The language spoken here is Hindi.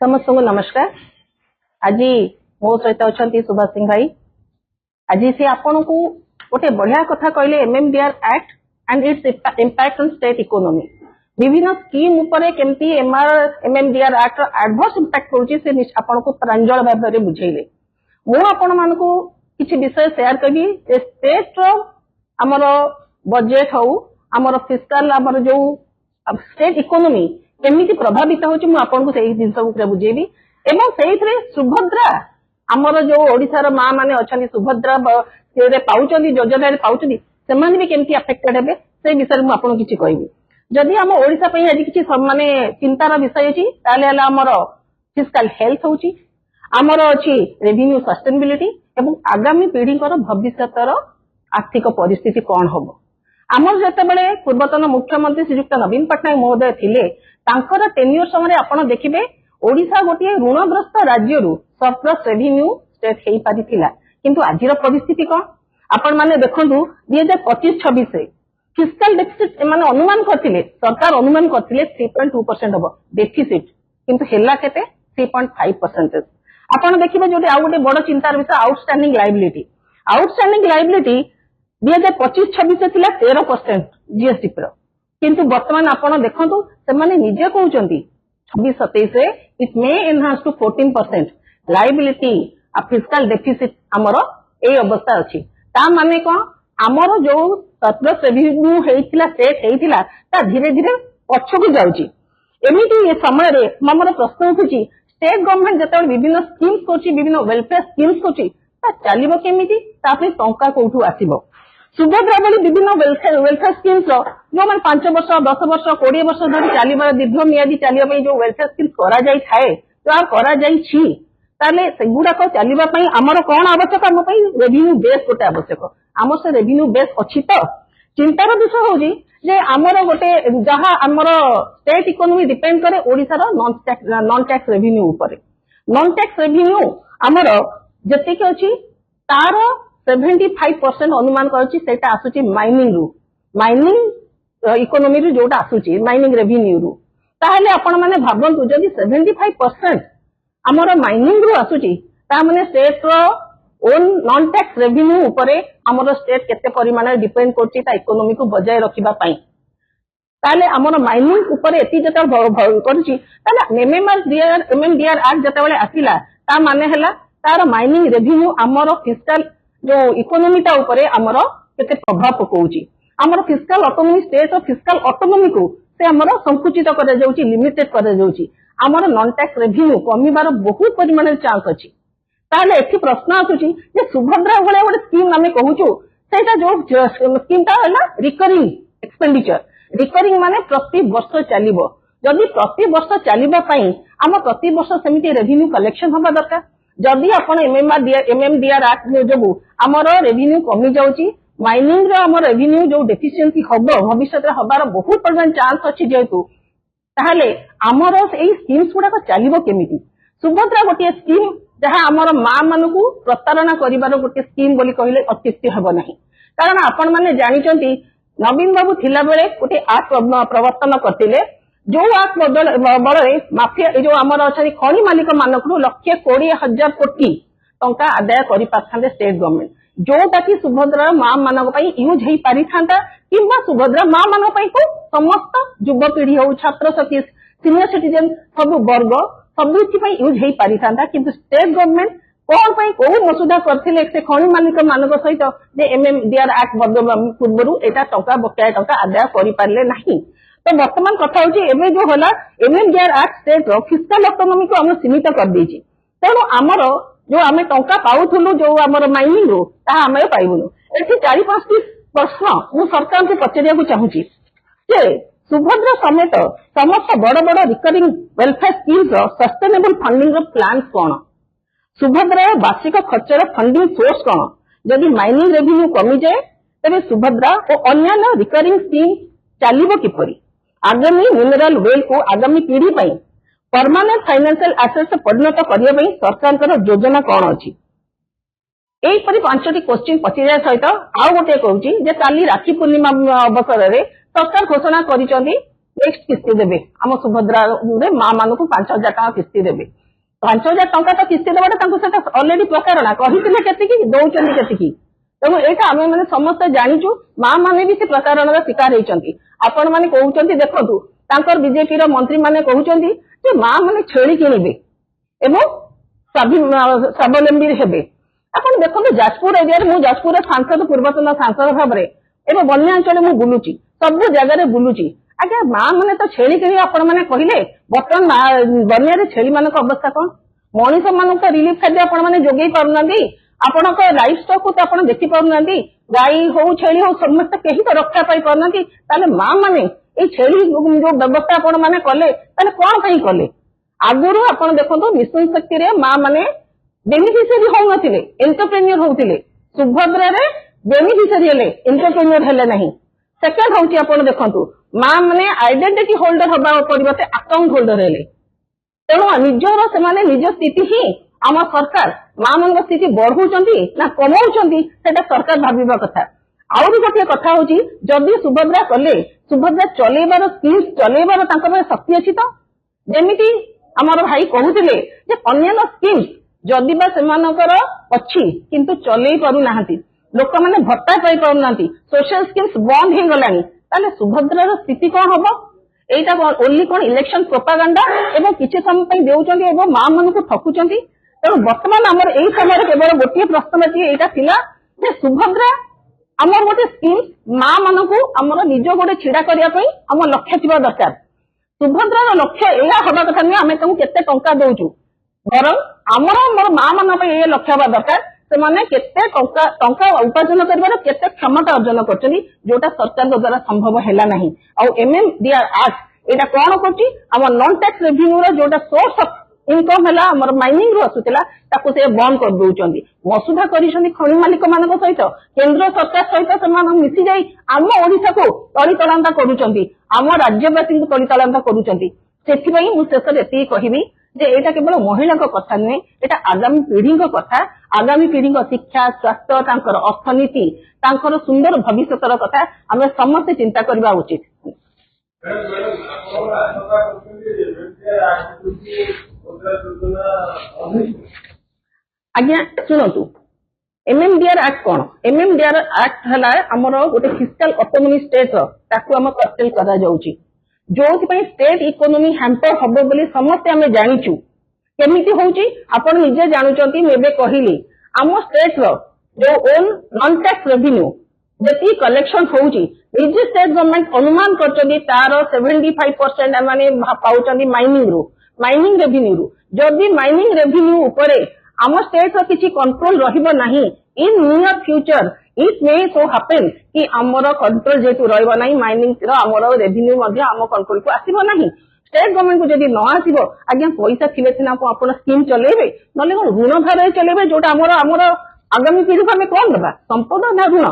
समस्त को नमस्कार। आज मो सहित अच्छा सुभाष सिंह भाई। आज से आपन को गोटे बढ़िया कथा कहले MMDR act and its impact on state economy. विभिन्न स्कीम उपरे केमती एमएमडीआर एक्ट एडवर्स इम्पैक्ट होची से आपन को प्रांजल भाव में बुझेइले। मो आपन मान को किछि विषय शेयर करबी जे स्टेट रो हमर बजेट हो हमर फिस्कल हमर जो स्टेट इकोनॉमी केमिति प्रभावित होची मु आपन को सेही दिन सब बुझेबी। एवं सेहिथरे सुभद्रा हमर जो ओडिसा रो मां माने अछनी सुभद्रा से पाउचंदी योजना रे पाउचंदी सेमाने भी केमिति अफेक्टेड हेबे से विषय मु आपन किछि कहबी। जदि हम ओडिसा पई आज किछि माने चिंतार विषय अछि ताले हला हमर फिस्कल हेल्थ होची, हमर अछि रेवेन्यू सस्टेनेबिलिटी एवं आगामी पीढ़ी कर भविष्यतर आर्थिक परिस्थिति कोन होबो। आमर जेतेबेले पूर्वतन मुख्यमंत्री श्रीयुक्त नवीन पटनायक महोदय थिले तांकर टेन्योर समय आपण देखिबे ओडिसा गोटे ऋणग्रस्त राज्यरू सरप्लस रेवेन्यू स्टेट हेई पारिथिला। किंतु आजिर परिस्थिति कोन आपण माने देखंतु 2025-26 रे फिस्कल डेफिसिट माने अनुमान करथिले, सरकार अनुमान करथिले 3.2% हबो डेफिसिट, किंतु हेला केते 3.5%। आपण देखिबे जोटे आ गोटे बड़ चिंतार विषय आउटस्टैंडिंग लायबिलिटी। आउटस्टैंडिंग लायबिलिटी 2025-26 थिला 13% जीएसटी पर, किंतु वर्तमान आपण देखंतु सेमाने निजे कहउचंती 26-27 रे it may enhance to 14% liability आ फिस्कल डेफिसिट हमरो ए अवस्था अछि। ता माने कोन हमरो जो सरप्लस रेवेन्यू हेइथिला स्टेट हेइथिला ता धीरे धीरे पछकु जाउची। एमिति ए समय रे हमरो प्रश्न उठुची स्टेट गवर्नमेंट जते विभिन्न स्कीम्स कोची, विभिन्न वेलफेयर स्कीम्स कोची, ता चालिबो केमिति, ता पे टंका कोठु आसीबो। सुभद्रा बली विभिन्न वेलफेयर स्कीम्स जो मान 5 वर्ष 10 वर्ष 20 वर्ष धरी चलिबा दीर्घ मियादी चलिबा जो वेलफेयर स्कीम्स करा जाई थाए जो करा जाई छी ताले सेगुडा को चलिबा पई हमर कोन आवश्यक, हम पई रेवेन्यू बेस कोटे आवश्यक। हमर से रेवेन्यू बेस अछि तो चिंतार विषय होजी जे हमर गोटे जहा हमर स्टेट इकोनॉमी डिपेंड करे ओडिसा रो नॉन टैक्स रेवेन्यू ऊपर। नॉन टैक्स रेवेन्यू हमर जति के अछि तार 75% अनुमान करछि सेटा आसुची माइनिंग रू, माइनिंग इकोनॉमी रू जोटा आसुची माइनिंग रेवेन्यू रू। ताहले आपण माने भाबंतु जदि 75% हमर माइनिंग रू आसुची ता माने स्टेट रो ओन नॉन टैक्स रेवेन्यू ऊपर हमर स्टेट केते परिमाण डिपेंड करछि ता इकोनॉमी को बजाय रखिबा पई। ताले हमर माइनिंग ऊपर एति जता करछि ताले एमएमडीआर एक्ट जते बेले आसिला ता माने हला तार माइनिंग रेवेन्यू हमर फिस्कल जो इकोनॉमी ता ऊपर हमरो केते प्रभाव पकोउची। हमरो फिस्कल ऑटोनॉमी स्टेट और फिस्कल ऑटोनॉमी को से हमरो संकुचित करे जाउची, लिमिटेड करे जाउची। हमरो नॉन टैक्स रेवेन्यू कमिबार बहुत परिमाण चांस अछि। ताले एथि प्रश्न आसुची जे सुभद्रा भले गोटे स्कीम हमें कहूचु सेटा जो स्कीम ता हला रिकरिंग एक्सपेंडिचर। रिकरिंग माने प्रति वर्ष चलिबो। जदि प्रति वर्ष चलिबा पई हम प्रति वर्ष सेमिति रेवेन्यू कलेक्शन होबा दरकार। जदि आपण एमएमडीआर एक्ट जो हमर रेवेन्यू कमी जाउची, माइनिंग रो हमर रेवेन्यू जो डेफिशिएंसी हबो भविष्य रे हबार बहुत परिमाण चांस अछि जेतु ताहले हमर एई स्कीम्स गुडा को चलिबो केमिति। सुभद्रा गोटे स्कीम जहा हमर मां मानकू प्रतारणा करिवार गोटे स्कीम बोली कहले अत्युक्ति हबो नाही। कारण आपण माने जानिचंती नवीन बाबू थिला बेले गोटे एक्ट प्रवर्तन करथिले जो एक्ट बदले माफिया जो हमर अछि खणी मालिक मानकू 1,20,000 कोटी टंका आदाय करि पाथांदे स्टेट गवर्नमेंट, जोटा कि सुभद्रा मां मानक पई यूज हेई पारि थांता किंबा सुभद्रा मां मानक पई को समस्त युवपीढ़ी हो छात्र छात्री सीनियर सिटीजन सब वर्ग सबुथि पई यूज हेई पारि थांता। किंतु स्टेट गवर्नमेंट कोन पई को मसुदा करथिले से खणी मालिक मानक सहित जे एमएमडीआर एक्ट पूर्वरु एटा टंका बकाया टंका आदाय करि पारले नाही। तो वर्तमान कथा होची एमे जो होला एमएमडीआर एक्ट स्टेट रो फिस्कल इकोनॉमी को हम सीमित कर देछि। तेणु हमर जो आमे टंका पाउथुलु जो हमर माइनिंग रो ता आमे पाइबुनु। एठी 4-5 प्रश्न मु सरकार के पचरिया को चाहूची जे सुभद्रा समेत समस्त बड़ बड़ रिकरिंग वेलफेयर स्कीम्स रो सस्टेनेबल फंडिंग रो प्लान कोन, सुभद्रा वार्षिक खर्चर फंडिंग सोर्स कोन, जदि माइनिंग रेवेन्यू कमी जाए तबे सुभद्रा और अन्य रिकरिंग स्कीम चलिबो किपरि, आगामी मिनरल वेल को आगामी पीढ़ी पई परमानेंट फाइनेंशियल एसेट्स परिणत करिया पई सरकार योजना कोन अछि। एई परि 5टी क्वेश्चन पचिरा सहित आउ गोटे कहूची जे काली राखी पूर्णिमा अवसर रे सरकार घोषणा करिसंती नेक्स्ट किस्ती देवे आम सुभद्रा माँ मान को 5,000 टका किस्ती देवे 5,000 टका तो किस्ती देवाटा अलरेडी प्रकारणा कही दौरान के तेणु यहाँ आम मैंने समस्त जाचु माँ मैंने भी से प्रकार शिकार होती आपण मैंने कहते देखु बीजेपी मंत्री मैंने कहते माँ मैंने छेली किणवे स्वावलम्बी हेबे आपण देखो जाजपुर एरिया मुझे जाजपुर सांसद पूर्वतन सांसद भाव में बन्या अंचल मुझे बुलूची सब जगह बुलूची आज्ञा माँ मैंने तो छेली किणी आपण मैंने कहले बर्तमान बन्या छेली मान अवस्था कौन मनीष मान रिलीफ खाद्य आपण मैंने जोगे पारना आपण लाइफ स्टॉक को तो देखी पारना गाई हो छेली हो समस्त कहीं तो रक्षा पाई पारना माँ मैंने ये छेली जो व्यवस्था आपण मैंने कले कौन कहीं कले आगुरी आपण देखो मिशन शक्ति रे माँ मैंने बेनिफिशियरी होउनथिले एंटरप्रेन्योर होउथिले सुभद्रा रे बेनिफिशियरी हेले एंटरप्रेन्योर हेले नहीं सेकंड होउची आपण देखंतु माँ मैंने आइडेंटिटी होल्डर हबा परिवर्ते अकाउंट होल्डर हेले तेणु निजर से माने निज स्थिति ही आम सरकार माँ मान स्थिति बढ़ाऊंच ना कमाऊंच सेटा सरकार भाविबा कथा आउ गोटे कथा हूँ जदि सुभद्रा कले सुभद्रा चलेबार स्किल्स चलेबार शक्ति अच्छी तो जमीती आमर भाई कहते अन्य स्किम्स जदि बा सेमानकर अच्छी किंतु चलई पारु नाहंती लोक माने भत्ता पाई पारु नाहंती सोशल स्किम्स बंद हो गलानी ताले सुभद्रार स्थिति कौन हबो एटा ओनली कौन इलेक्शन प्रोपागेंडा एवं किसी समय देउचंती एवं माँ मान को ठकुचंती तेणु बर्तमान आमर एई समय केवल गोटे प्रश्न एटा थिला जे सुभद्रा आमर गोटे स्किम्स माँ मान को आमर निज गोटे छिड़ा करिया पई आम लक्ष्य थिबा दरकार सुभद्रार लक्ष्य एया हबा कथा नहीं आमे तांको केते टंका दउचु बरं आमर मोर माँ मान ये लक्ष्य हवा दरकार से माने केते टंका उपार्जन करिबार केते क्षमता अर्जन करछनी जोटा सरकार द्वारा संभव हैला नहीं और एमएमडीआर एक्ट एटा कोन करछि आम नॉन टैक्स रेवेन्यू रो जोटा सोर्स ऑफ इनकम हैला हमर माइनिंग रो आसुतला ताको से बंद कर दउचंदी मसुधा करिसनी खनि मालिक मानक सहित केंद्र सरकार सहित से मान मिसी जाई आम ओडिसा को तळितळांता करूचंदी आम राज्यवासी को तळितळांता करूचंदी सेथि पई मु शेष रे एति कहिबी जे एटा केवल महिला कथा नुहे एटा आगामी पीढ़ी कथा आगामी पीढ़ी शिक्षा स्वास्थ्य तांकर अर्थनीति तांकर सुंदर भविष्यतर कथा आम समस्त चिंता करबा उचित आज्ञा शुणु एमएमडीआर एक्ट कौन एमएमडीआर एक्ट है आमर गोटे फिस्काल ऑटोनॉमी स्टेट आम कर्टेल करा जाउची जो स्टेट इकोनॉमी हैम्पर हम बोली समस्ते आम जाचु केमिति होउची आपण निजे जानुचंती मेबे कहिली आम स्टेट रो जो ओन नॉन टैक्स रेवेन्यू जति कलेक्शन होउची निजे स्टेट गवर्नमेंट अनुमान करचंदी तार 75% माने पाउचंदी माइनिंग रेवेन्यू रू जदि माइनिंग रेवेन्यू उपरे आम स्टेट रो किछि कंट्रोल रहिबो नाही in near future it may so happen कि आमर कंट्रोल जेतु रहइबो नाही माइनिंग रो आमर रेवेन्यू मध्ये आम कंट्रोल को आसीबो नाही स्टेट गवर्नमेंट को जदि न आसीबो आज्ञा पैसा थिले सिना आपण स्कीम चलेबे नले ऋण भार चलेबे जोटा आमर आगामी पीढ़ी को आम कौन दबा संपद ना ऋण